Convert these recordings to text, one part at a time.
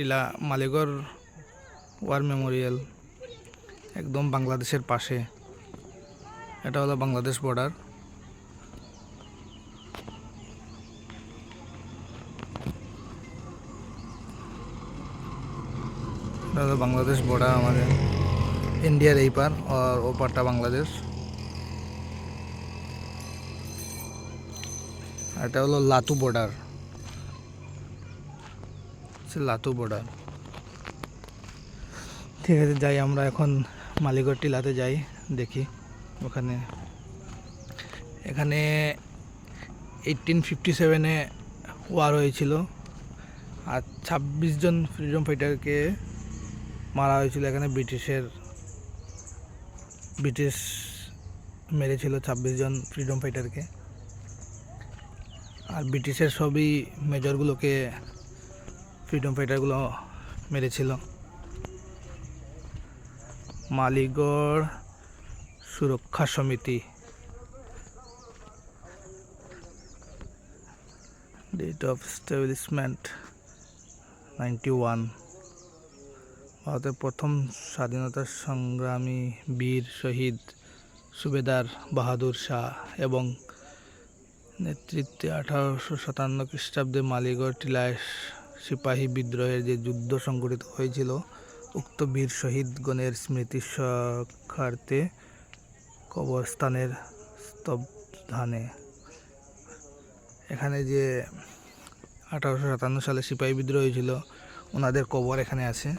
টিলা মালিগড় war Memorial একদম বাংলাদেশের পাশে। এটা হলো বাংলাদেশ বর্ডার। এটা হলো বাংলাদেশ বর্ডার, আমাদের ইন্ডিয়ার এই পার আর ও পারটা বাংলাদেশ। এটা হলো লাতু বর্ডার, লাতু বর্ডার। ঠিক আছে, যাই আমরা এখন মালিগড় টিলাতে যাই, দেখি ওখানে। এখানে 1857-এ ওয়ার হয়েছিল আর 26 জন ফ্রিডম ফাইটারকে মারা হয়েছিল এখানে। ব্রিটিশ মেরেছিল 26 জন ফ্রিডম ফাইটারকে। আর ব্রিটিশের সবই মেজরগুলোকে ফ্রিডম ফাইটারগুলো মেরেছিল। মালিগড় সুরক্ষা সমিতি, ডেট অফ এস্টাবলিশমেন্ট 91। ভারতের প্রথম স্বাধীনতা সংগ্রামী বীর শহীদ সুবেদার বাহাদুর শাহ এবং নেতৃত্বে 1857 খ্রিস্টাব্দে মালিগড় টিলায় সিপাহী বিদ্রোহের যে যুদ্ধ সংঘটিত হয়েছিল, উক্ত বীর শহীদগণের স্মৃতি রক্ষার্থে কবরস্থানের স্তবধানে এখানে যে 1857 সালে সিপাহী বিদ্রোহ হয়েছিল, ওনাদের কবর এখানে আছে।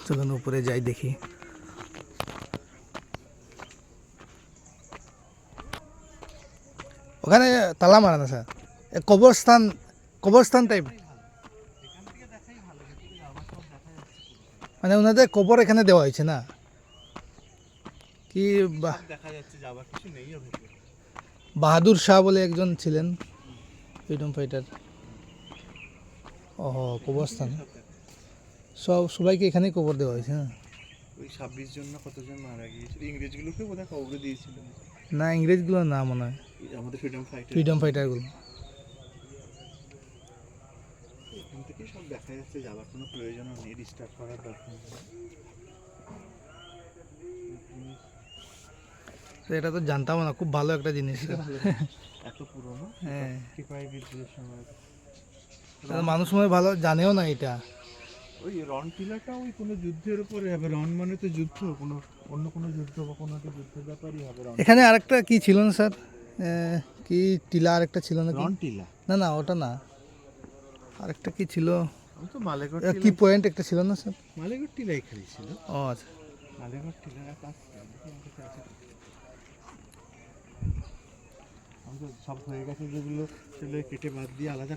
চলুন উপরে যাই, দেখি। ওখানে তালা মারা না স্যার, কবরস্থান টাইপ, মানে ওনাদের কবর এখানে দেওয়া হয়েছে না কি? দেখা যাচ্ছে যাবার কিছু নেই। বাহাদুর শাহ বলে একজন ছিলেন ফ্রিডম ফাইটার। ও কবরস্থান, সবাইকে এখানেই কবর দেওয়া হয়েছে না? ওই 26 জন না কতজন মারা গিয়েছিল, ইংরেজগুলোকে বোধহয় কবরে দিয়েছিল না, ইংরেজগুলো না মনে হয়, আমাদের ফ্রিডম ফাইটারগুলো। এখান থেকে সব দেখা যাচ্ছে, যাবার কোনো প্রয়োজনও নেই, ডিস্টার্ব করার দরকার নেই। এটা তো জানতাম না, খুব ভালো একটা জিনিস। এত পুরনো, হ্যাঁ, সিপাহী বিদ্রোহের সময় মানুষ মনে হয় ভালো জানেও না এটা। ওই রন টিলাটা ওই কোনো যুদ্ধের উপরে হবে। রন মানে তো যুদ্ধ, কোনো অন্য কোনো যুদ্ধ বা কোনো একটা যুদ্ধের ব্যাপারই হবে। এখানে আরেকটা কি ছিল না স্যার, কি টিলা আরেকটা ছিল না? রন টিলা না না, ওটা না, আরেকটা কি ছিল? আমি তো মালেগড় কি পয়েন্ট একটা ছিল না স্যার? মালেগড় টিলা এখানে ছিল। ও আচ্ছা, মালেগড় টিলার কাজ আমি তো সব হয়ে গেছে, যেগুলো সেগুলো কেটে বাদ দিয়ে আলাদা